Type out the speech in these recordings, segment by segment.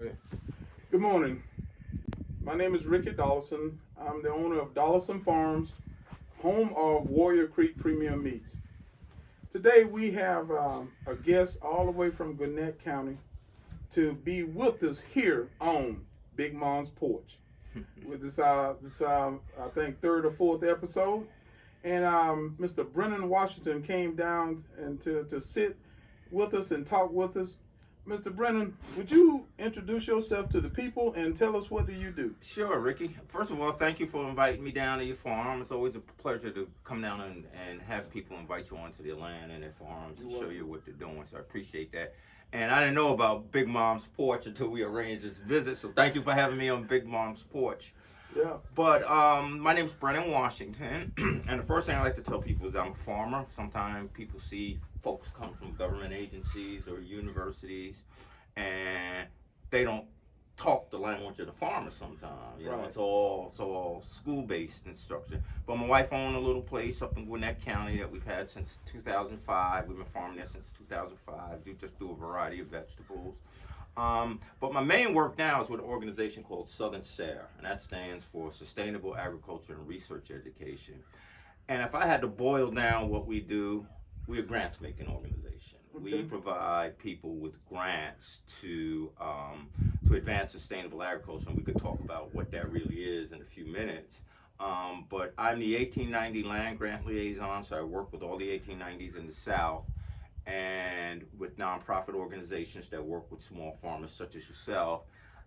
Good morning. My name is Ricky Dollison. I'm the owner of Dollison Farms, home of Warrior Creek Premium Meats. Today we have a guest all the way from Gwinnett County to be with us here on Big Mom's Porch. This I think third or fourth episode, and Mr. Brennan Washington came down and to sit with us and talk with us. Mr. Brennan, would you introduce yourself to the people and tell us what do you do? Sure, Ricky. First of all, thank you for inviting me down to your farm. It's always a pleasure to come down and have people invite you onto their land and their farms and show you what they're doing. So I appreciate that. And I didn't know about Big Mom's Porch until we arranged this visit. So thank you for having me on Big Mom's Porch. Yeah. But my name's Brennan Washington, and the first thing I like to tell people is I'm a farmer. Sometimes people see folks come from government agencies or universities, and they don't talk the language of the farmer sometimes. You know, Right. it's all school-based instruction. But my wife owned a little place up in Gwinnett County that we've had since 2005. We've been farming there since 2005. We just do a variety of vegetables. But my main work now is with an organization called SARE, and that stands for Sustainable Agriculture and Research Education. And if I had to boil down what we do, we're a grants making organization. Okay. We provide people with grants to advance sustainable agriculture, and we could talk about what that really is in a few minutes. But I'm the 1890 Land Grant Liaison, so I work with all the 1890s in the South, and with nonprofit organizations that work with small farmers such as yourself,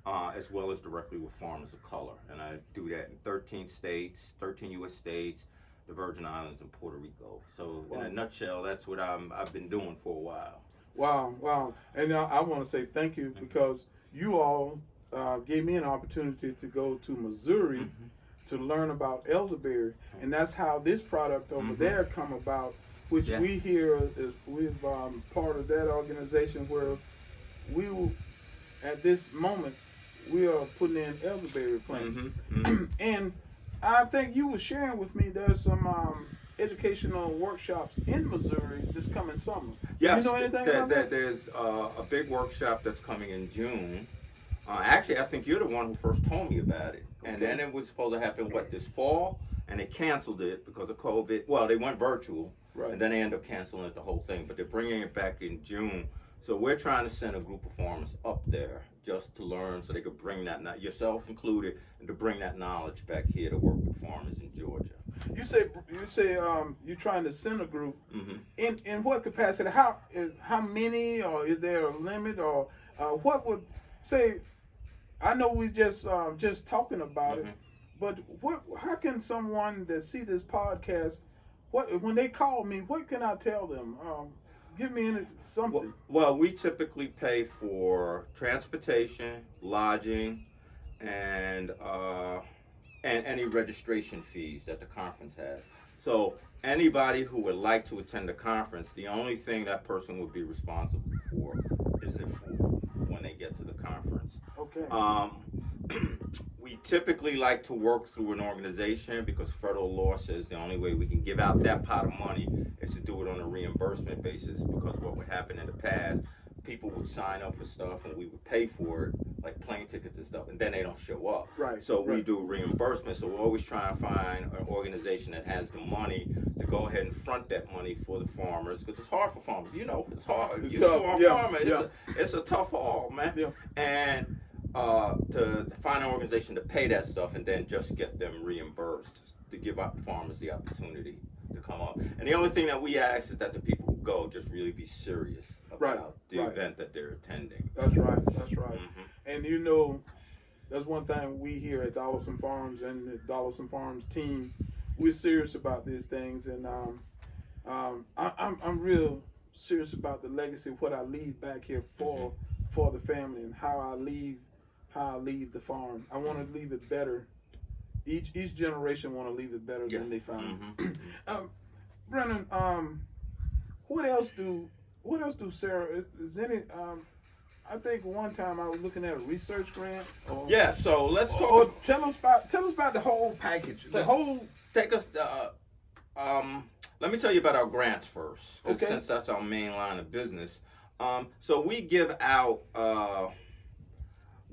as well as directly with farmers of color. And I do that in 13 states, 13 U.S. states, the Virgin Islands, and Puerto Rico. So in a nutshell, that's what I've been doing for a while. Wow. And I want to say thank you because you all gave me an opportunity to go to Missouri to learn about elderberry. And that's how this product over there come about, which we here is we've part of that organization where we will, at this moment we are putting in elderberry plants. And I think you were sharing with me there's some educational workshops in Missouri this coming summer. Yes, Do you know anything about that? There's a big workshop that's coming in June. Actually, I think you're the one who first told me about it. And then it was supposed to happen, this fall? And they canceled it because of COVID. Well, they went virtual. Right. And then they end up canceling it, the whole thing. But they're bringing it back in June. So we're trying to send a group of farmers up there just to learn so they could bring that, yourself included, and to bring that knowledge back here to work with farmers in Georgia. You say you're trying to send a group. In what capacity? How many, or is there a limit, or what would say? I know we just talking about it, but how can someone that see this podcast, when they call me, what can I tell them? Give me something. Well, we typically pay for transportation, lodging, and any registration fees that the conference has. So anybody who would like to attend the conference, the only thing that person would be responsible for is their food when they get to the conference. Okay. We typically like to work through an organization because federal law says the only way we can give out that pot of money is to do it on a reimbursement basis, because what would happen in the past, people would sign up for stuff and we would pay for it, like plane tickets and stuff, and then they don't show up. Right. So we do reimbursement. So we're always trying to find an organization that has the money to go ahead and front that money for the farmers, because it's hard for farmers. You know, it's hard. It's You're tough. a farmer. It's a tough haul, man. Yeah. And to find an organization to pay that stuff and then just get them reimbursed, to give up farmers the opportunity to come up. And the only thing that we ask is that the people who go just really be serious about the event that they're attending. That's right. And you know, that's one thing we here at Dollison Farms and the Dollison Farms team, we're serious about these things, and I'm real serious about the legacy of what I leave back here for the family, and how I leave the farm. I want to leave it better. Each generation want to leave it better than they found it. Brennan, what else do SARE? Is any? I think one time I was looking at a research grant. So let's talk. Or tell us about the whole package. Let me tell you about our grants first, Okay. since that's our main line of business. So we give out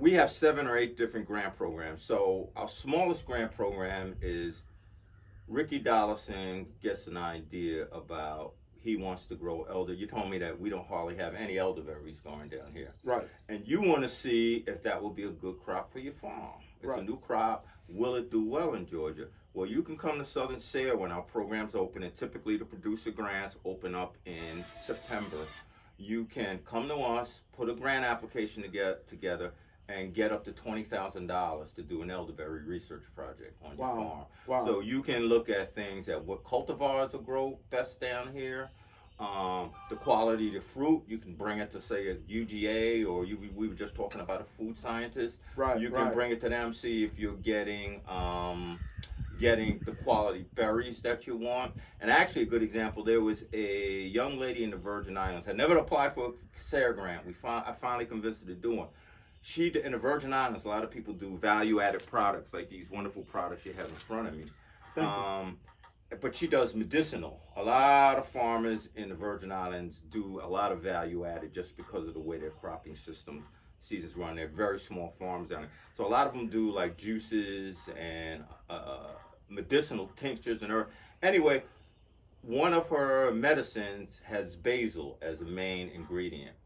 We have 7 or 8 different grant programs. So our smallest grant program is Ricky Dollison gets an idea about he wants to grow elder. You told me that we don't hardly have any elderberries going down here. Right. And you want to see if that will be a good crop for your farm. It's Right. a new crop. Will it do well in Georgia? Well, you can come to Southern SARE when our programs open, and typically the producer grants open up in September. You can come to us, put a grant application together, and get up to $20,000 to do an elderberry research project on your farm. Wow. So you can look at things at what cultivars will grow best down here, the quality of the fruit. You can bring it to, say, a UGA, or we were just talking about a food scientist. Right. You can bring it to them, see if you're getting the quality berries that you want. And actually, a good example, there was a young lady in the Virgin Islands, had never applied for a SARE grant. I finally convinced her to do one. In the Virgin Islands, a lot of people do value-added products, like these wonderful products you have in front of me. Thank you. But she does medicinal. A lot of farmers in the Virgin Islands do a lot of value-added just because of the way their cropping system seasons run. They're very small farms down there. So a lot of them do like juices and medicinal tinctures and herb. Anyway, one of her medicines has basil as a main ingredient.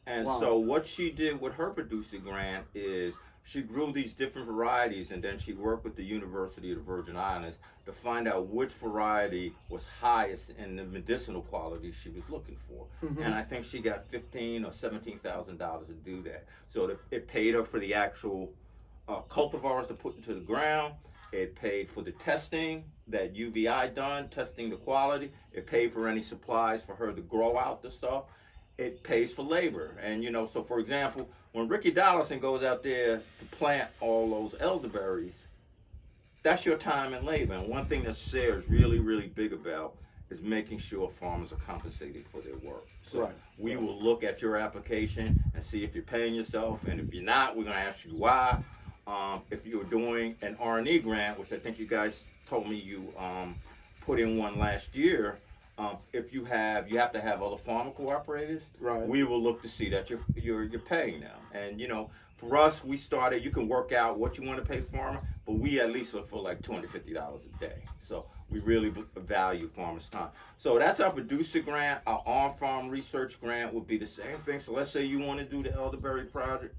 And so what she did with her producer grant is she grew these different varieties, and then she worked with the University of the Virgin Islands to find out which variety was highest in the medicinal quality she was looking for. Mm-hmm. And I think she got $15,000 or $17,000 to do that. So it paid her for the actual cultivars to put into the ground. It paid for the testing that UVI done, testing the quality. It paid for any supplies for her to grow out the stuff. It pays for labor. And, so for example, when Ricky Dollison goes out there to plant all those elderberries, that's your time and labor. And one thing that SARE is really, really big about is making sure farmers are compensated for their work. So we will look at your application and see if you're paying yourself. And if you're not, we're going to ask you why. If you're doing an R&E grant, which I think you guys told me you put in one last year, if you have to have other farmer cooperators. Right. We will look to see that you're paying them. And for us, we started. You can work out what you want to pay farmer, but we at least look for like $250 a day. So we really value farmers' time. So that's our producer grant. Our on-farm research grant would be the same thing. So let's say you want to do the elderberry project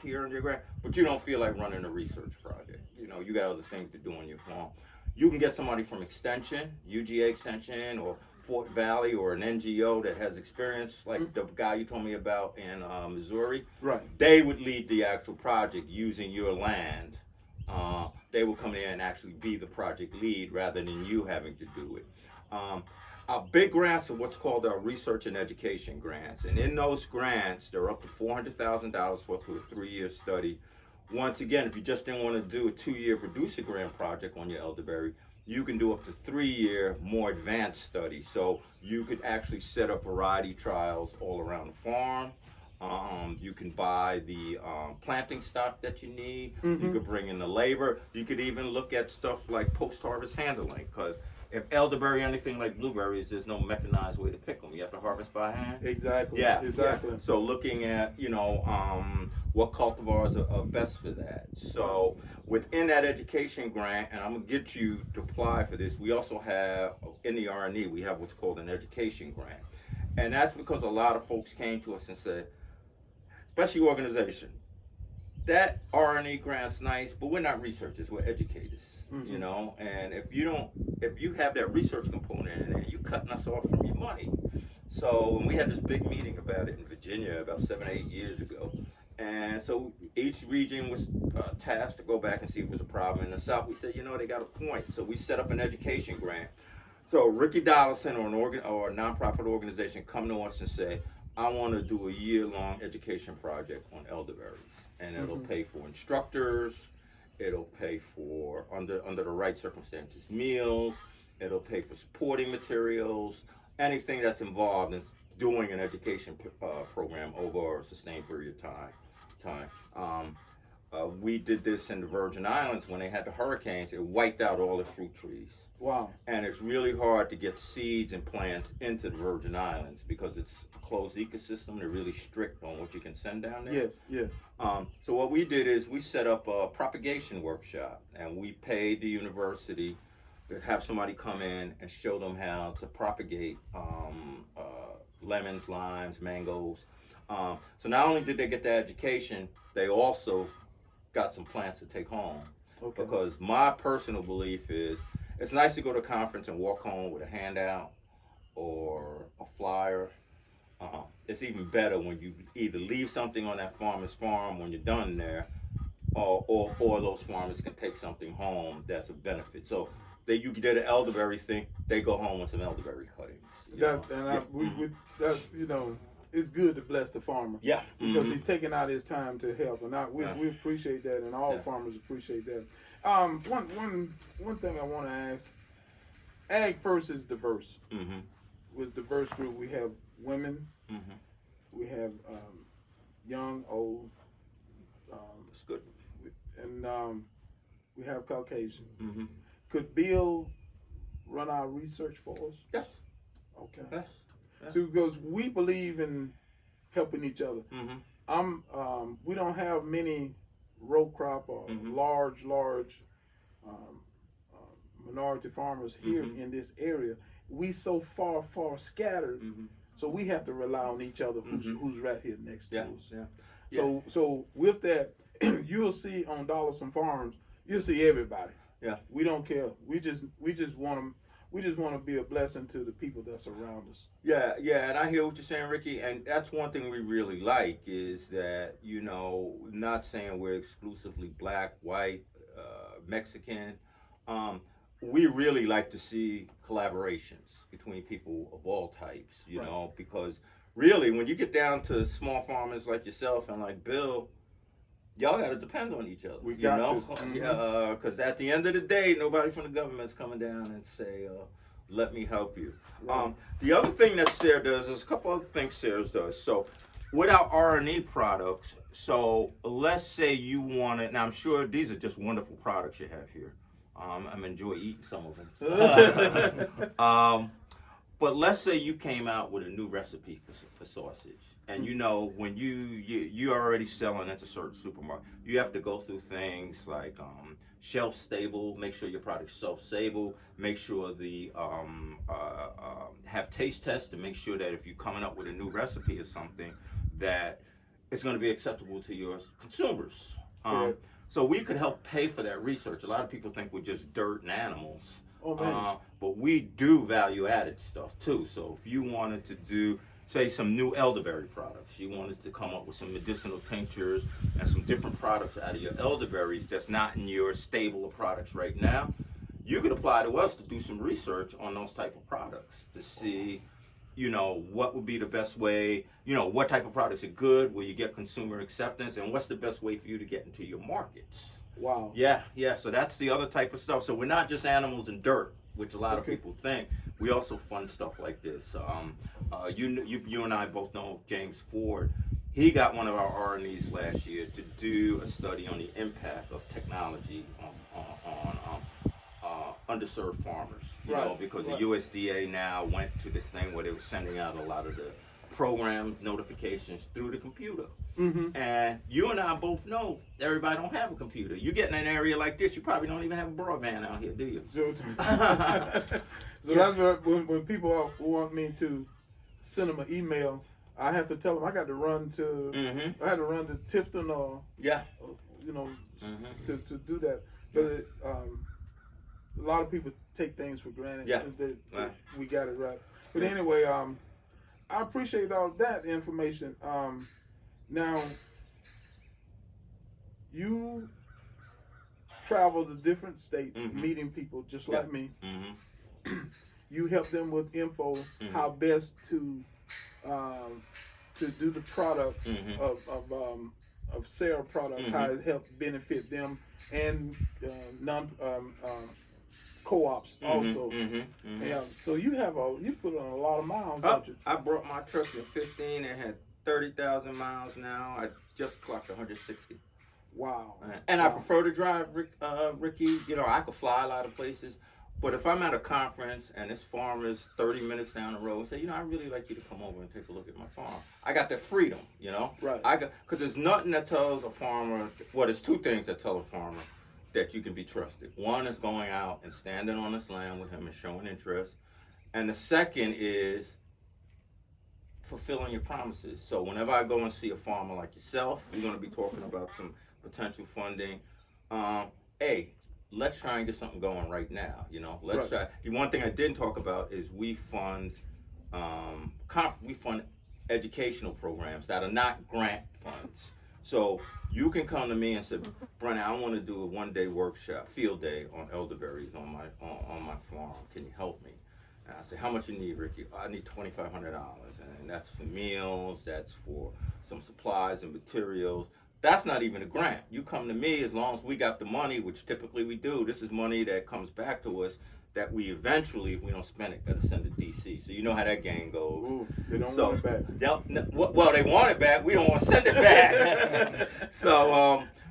here in your grant, but you don't feel like running a research project. You got other things to do on your farm. You can get somebody from Extension, UGA Extension, or Fort Valley, or an NGO that has experience, like the guy you told me about in Missouri. Right. They would lead the actual project using your land. They will come in and actually be the project lead rather than you having to do it. Our big grants are what's called our research and education grants. And in those grants, they're up to $400,000 for up to a 3-year study. Once again, if you just didn't want to do a 2-year producer grant project on your elderberry, you can do up to 3-year more advanced study. So you could actually set up variety trials all around the farm. You can buy the planting stock that you need. Mm-hmm. You could bring in the labor. You could even look at stuff like post-harvest handling, because if elderberry, anything like blueberries, there's no mechanized way to pick them. You have to harvest by hand. Exactly. Yeah. Exactly. Yeah. So looking at, what cultivars are best for that. So within that education grant, and I'm going to get you to apply for this, we also have, in the R&E, we have what's called an education grant. And that's because a lot of folks came to us and said, especially organization, that R&E grant's nice, but we're not researchers, we're educators. Mm-hmm. And if you have that research component in there, you're cutting us off from your money. So when we had this big meeting about it in Virginia about 7-8 years ago, and so each region was tasked to go back and see if it was a problem. In the South, we said, they got a point. So we set up an education grant. So Ricky Dollison or a nonprofit organization come to us and say, I want to do a year-long education project on elderberries. And it'll pay for instructors, it'll pay for, under the right circumstances, meals, it'll pay for supporting materials, anything that's involved in doing an education program over a sustained period of time. we did this in the Virgin Islands when they had the hurricanes. It wiped out all the fruit trees. Wow. And it's really hard to get seeds and plants into the Virgin Islands because it's a closed ecosystem. They're really strict on what you can send down there. Yes, yes. So what we did is we set up a propagation workshop, and we paid the university to have somebody come in and show them how to propagate lemons, limes, mangoes. So not only did they get the education, they also got some plants to take home. Okay. Because my personal belief is it's nice to go to a conference and walk home with a handout or a flyer. It's even better when you either leave something on that farmer's farm when you're done there, or those farmers can take something home that's a benefit. So you did an elderberry thing, they go home with some elderberry cuttings. It's good to bless the farmer. Yeah. Because he's taking out his time to help, and we appreciate that, and all farmers appreciate that. One thing I want to ask: Ag First is diverse. Mm-hmm. With diverse group, we have women, we have young, old. That's good. And we have Caucasian. Mm-hmm. Could Bill run our research for us? Yes. Okay. Yes. Yeah. So because we believe in helping each other. Mm-hmm. We don't have many row crop or large minority farmers here in this area. We so far scattered, so we have to rely on each other. Who's right here next to us? Yeah. So with that, you'll see on Dollison Farms, you'll see everybody. Yeah. We don't care. We just want to be a blessing to the people that's around us. Yeah, and I hear what you're saying, Ricky, and that's one thing we really like is that, not saying we're exclusively black, white, Mexican. We really like to see collaborations between people of all types, you know, because really when you get down to small farmers like yourself and like Bill, y'all got to depend on each other. We got to. Yeah, because at the end of the day, nobody from the government's coming down and say, let me help you. Right. The other thing that SARE does, there's a couple other things SARE does. So with our R&E products, so let's say you want it, now I'm sure these are just wonderful products you have here. I'm enjoy eating some of them. But let's say you came out with a new recipe for sausage. And when you're already selling at a certain supermarket, you have to go through things like shelf stable, make sure your product's shelf stable, make sure have taste tests to make sure that if you're coming up with a new recipe or something, that it's going to be acceptable to your consumers. So we could help pay for that research. A lot of people think we're just dirt and animals. Oh, man. But we do value-added stuff, too. So if you wanted to do, say, some new elderberry products, you wanted to come up with some medicinal tinctures and some different products out of your elderberries that's not in your stable of products right now, you could apply to us to do some research on those type of products to see, what would be the best way, what type of products are good, will you get consumer acceptance, and what's the best way for you to get into your markets. Wow. Yeah. So that's the other type of stuff. So we're not just animals and dirt, which a lot of people think. We also fund stuff like this. You and I both know James Ford. He got one of our R&Es last year to do a study on the impact of technology on underserved farmers. Because the USDA now went to this thing where they were sending out a lot of the program notifications through the computer. And you and I both know everybody don't have a computer. You get in an area like this, you probably don't even have a broadband out here, do you? So that's what, when people want me to send them an email, I have to tell them I got to run to I had to run to Tifton or to do that. But a lot of people take things for granted. That we got it right. But anyway, I appreciate all that information. Now, you travel to different states, meeting people just like me. You help them with info, how best to do the products of SARE products, how it helps benefit them and co-ops also. Yeah. So you put on a lot of miles, don't you? I brought my truck in 15 and had 30,000 miles now. I just clocked 160. Wow. And wow. I prefer to drive, Ricky. You know, I could fly a lot of places. But if I'm at a conference and this farm is 30 minutes down the road, say, you know, I'd really like you to come over and take a look at my farm. I got that freedom, you know? Right. Because there's nothing that tells a farmer, well, there's two things that tell a farmer that you can be trusted. One is going out and standing on this land with him and showing interest. And the second is fulfilling your promises. So whenever I go and see a farmer like yourself, we're going to be talking about some potential funding. Let's try and get something going right now. You know, let's try. The one thing I didn't talk about is we fund educational programs that are not grant funds. So you can come to me and say, Brennan, I want to do a one-day workshop, field day on elderberries on my farm. Can you help me? And I say, how much you need, Ricky? I need $2,500, and that's for meals, that's for some supplies and materials. That's not even a grant. You come to me as long as we got the money, which typically we do. This is money that comes back to us that we eventually, if we don't spend it, got to send to D.C. So you know how that game goes. Ooh, they don't want it back. Well, they want it back. We don't want to send it back.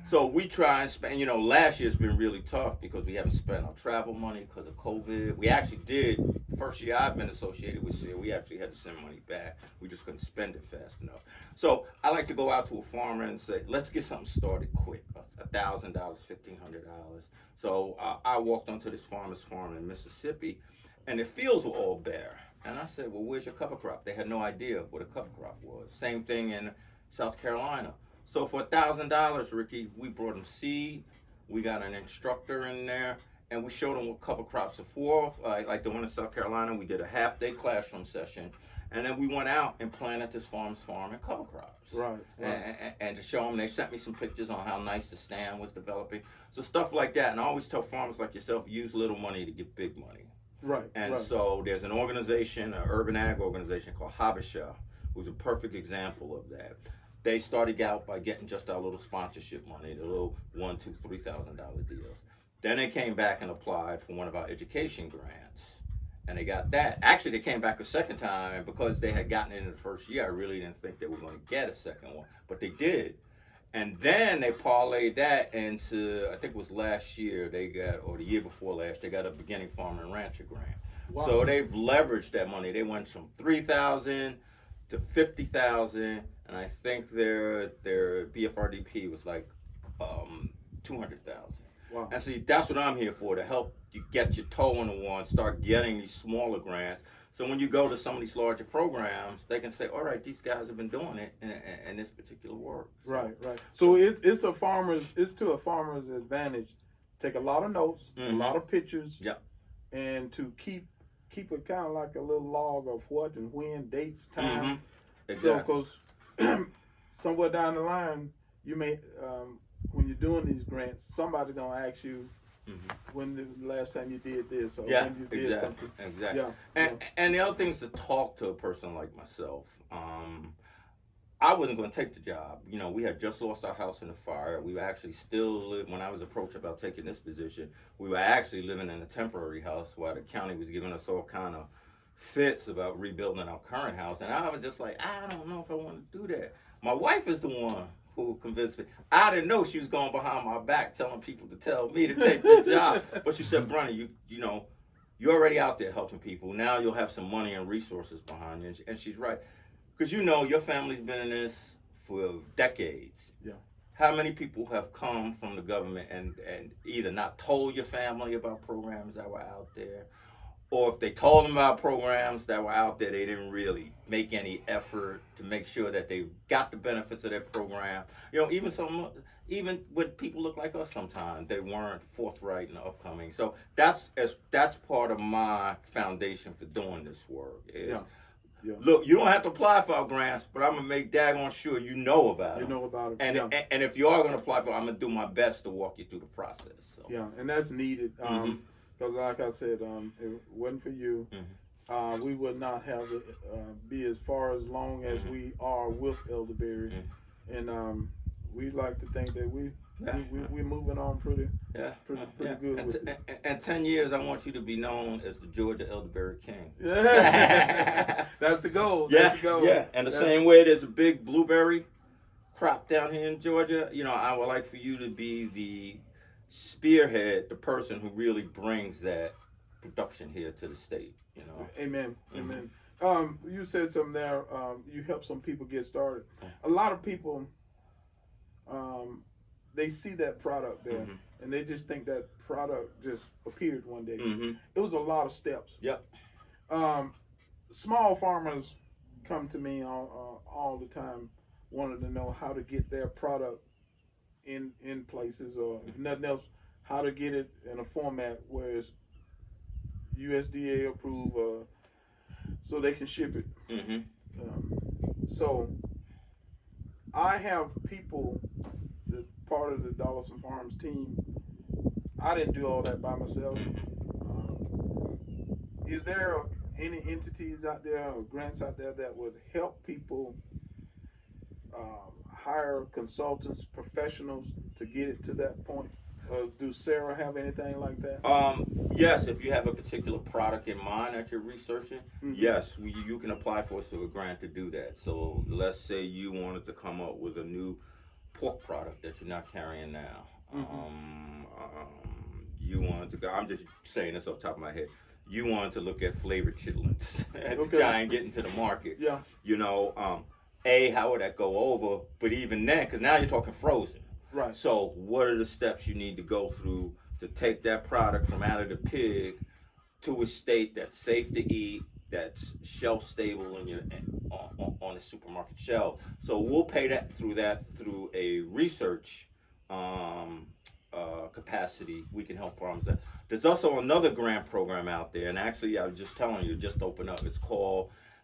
So we try and spend. You know, last year's been really tough because we haven't spent our travel money because of COVID. We actually did. First year I've been associated with SARE, we actually had to send money back. We just couldn't spend it fast enough. So I like to go out to a farmer and say, let's get something started quick. $1,000, $1,500. So I walked onto this farmer's farm in Mississippi, and the fields were all bare. And I said, well, where's your cover crop? They had no idea what a cover crop was. Same thing in South Carolina. So for $1,000, Ricky, we brought them seed. We got an instructor in there, and we showed them what cover crops are for. Like the one in South Carolina, we did a half-day classroom session, and then we went out and planted this farmer's farm and cover crops. Right. And to show them, they sent me some pictures on how nice the stand was developing. So stuff like that. And I always tell farmers like yourself, use little money to get big money. Right. And so there's an organization, an urban ag organization called Habesha, who's a perfect example of that. They started out by getting just our little sponsorship money, the little $1,000, $2,000, $3,000 deals. Then they came back and applied for one of our education grants, and they got that. Actually, they came back a second time, and because they had gotten it in the first year, I really didn't think they were going to get a second one, but they did. And then they parlayed that into, I think it was last year, they got, or the year before last, they got a beginning farmer and rancher grant. Wow. So they've leveraged that money. They went from $3,000 to $50,000, and I think their BFRDP was like $200,000. Wow. And see, that's what I'm here for, to help you get your toe in the water and start getting these smaller grants. So when you go to some of these larger programs, they can say, all right, these guys have been doing it, and this particular work. Right. So it's to a farmer's advantage. Take a lot of notes, a lot of pictures, and to keep it kind of like a little log of what and when, dates, time. Exactly. So, because somewhere down the line, you may, when you're doing these grants, somebody's gonna ask you when the last time you did this, or when you did something. Exactly. And the other thing is to talk to a person like myself. I wasn't going to take the job. You know, we had just lost our house in a fire. We were actually still living, when I was approached about taking this position, we were actually living in a temporary house while the county was giving us all kind of fits about rebuilding our current house. And I was just like, I don't know if I want to do that. My wife is the one who convinced me. I didn't know she was going behind my back telling people to tell me to take the job. But she said, Brennan, you know, you're already out there helping people. Now you'll have some money and resources behind you. And she's right. Because you know, your family's been in this for decades. Yeah. How many people have come from the government and either not told your family about programs that were out there, or if they told them about programs that were out there, they didn't really make any effort to make sure that they got the benefits of that program. You know, even when people look like us sometimes, they weren't forthright and upcoming. So that's part of my foundation for doing this work. Look, you don't have to apply for our grants, but I'm going to make daggone sure you know about it. You know about it. And if you are going to apply for it, I'm going to do my best to walk you through the process. So. Yeah, and that's needed. Because like I said, if it wasn't for you, we would not have it be as far as long as we are with elderberry. And we like to think that we're moving on pretty good with it. And 10 years, I want you to be known as the Georgia Elderberry King. That's the goal. That's the goal. Yeah, and the same way there's a big blueberry crop down here in Georgia, I would like for you to be the spearhead, the person who really brings that production here to the state. Amen. Mm-hmm. Amen. You said something there. You help some people get started. A lot of people, they see that product there, Mm-hmm. and they just think that product just appeared one day. Mm-hmm. It was a lot of steps. Yep. Small farmers come to me all the time, wanting to know how to get their product in places, or if nothing else, how to get it in a format where it's USDA approved, so they can ship it. Mm-hmm. So I have people that part of the Dollison Farms team. I didn't do all that by myself. Is there any entities out there or grants out there that would help people hire consultants, professionals to get it to that point? Do SARE have anything like that? Yes, if you have a particular product in mind that you're researching, yes, you can apply for us to a grant to do that. So let's say you wanted to come up with a new pork product that you're not carrying now. You wanted to go, I'm just saying this off the top of my head, you wanted to look at flavored chitlins to try and get into the market. Yeah. How would that go over? But even then, because now you're talking frozen. Right. So what are the steps you need to go through to take that product from out of the pig to a state that's safe to eat, that's shelf stable on the supermarket shelf? So we'll pay through a research capacity. We can help farmers there. There's also another grant program out there, and actually I was just telling you, just opened up.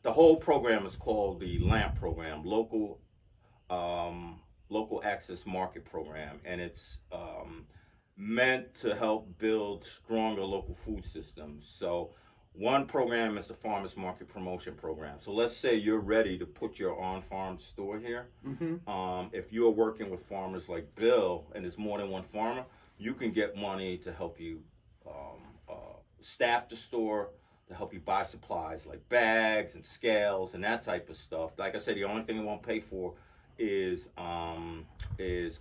The whole program is called the LAMP program, Local Access Market Program, and it's meant to help build stronger local food systems. So one program is the Farmers Market Promotion Program. So let's say you're ready to put your on-farm store here. If you're working with farmers like Bill, and there's more than one farmer, you can get money to help you staff the store, to help you buy supplies like bags and scales and that type of stuff. Like I said, the only thing it won't pay for is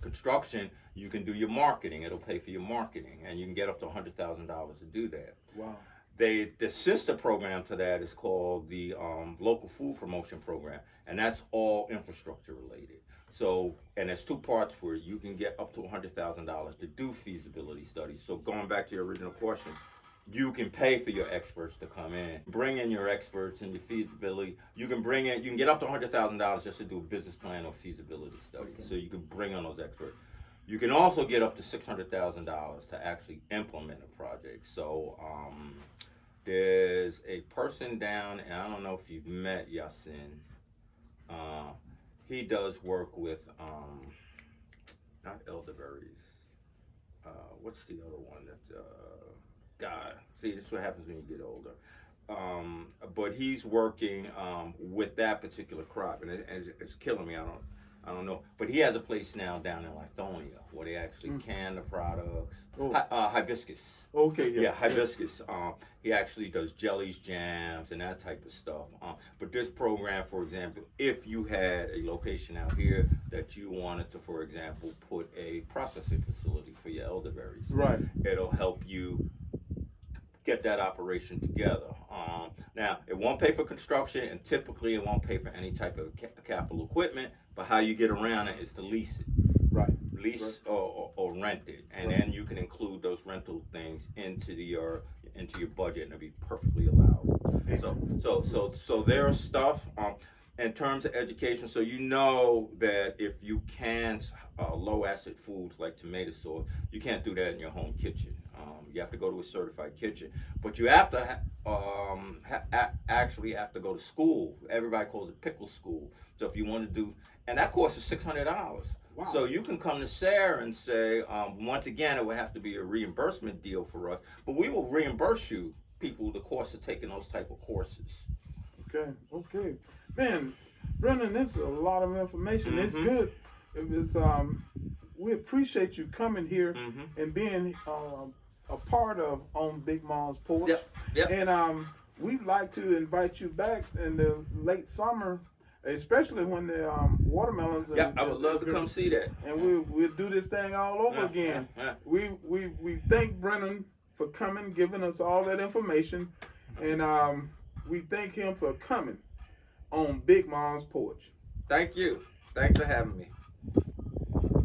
construction. You can do your marketing. It'll pay for your marketing, and you can get up to $100,000 to do that. Wow. The sister program to that is called the Local Food Promotion Program, and that's all infrastructure related. So, and there's two parts for it. You can get up to $100,000 to do feasibility studies. So going back to your original question, you can pay for your experts to come in, bring in your experts and your feasibility. You can get up to $100,000 just to do a business plan or feasibility study. Okay. So you can bring on those experts. You can also get up to $600,000 to actually implement a project. So there's a person down, and I don't know if you've met Yasin. He does work with not elderberries. What's the other one that? God, see, this is what happens when you get older. But he's working with that particular crop, and it's killing me. I don't know. But he has a place now down in Lithonia where they actually can the products. Hibiscus. Okay, yeah. Yeah, hibiscus. He actually does jellies, jams, and that type of stuff. But this program, for example, if you had a location out here that you wanted to, for example, put a processing facility for your elderberries, right, it'll help you get that operation together. Now, it won't pay for construction, and typically it won't pay for any type of capital equipment, but how you get around it is to lease it. Right. Lease or rent it, and then you can include those rental things into your budget, and it'll be perfectly allowed. So there's stuff in terms of education. So you know that if you can't low acid foods like tomato sauce, you can't do that in your home kitchen. You have to go to a certified kitchen, but you have to actually have to go to school. Everybody calls it pickle school. So if you want to do, and that course is $600. Wow. So you can come to SARE and say, once again, it would have to be a reimbursement deal for us, but we will reimburse you people the cost of taking those type of courses. Okay. Man, Brennan, this is a lot of information. It's good. We appreciate you coming here and being a part of On Big Mom's Porch. Yep. And we'd like to invite you back in the late summer especially when the watermelons. Yeah, I would love to come see that. And we'll do this thing all over again. We thank Brennan for coming, giving us all that information, and we thank him for coming on Big Mom's Porch. Thank you. Thanks for having me.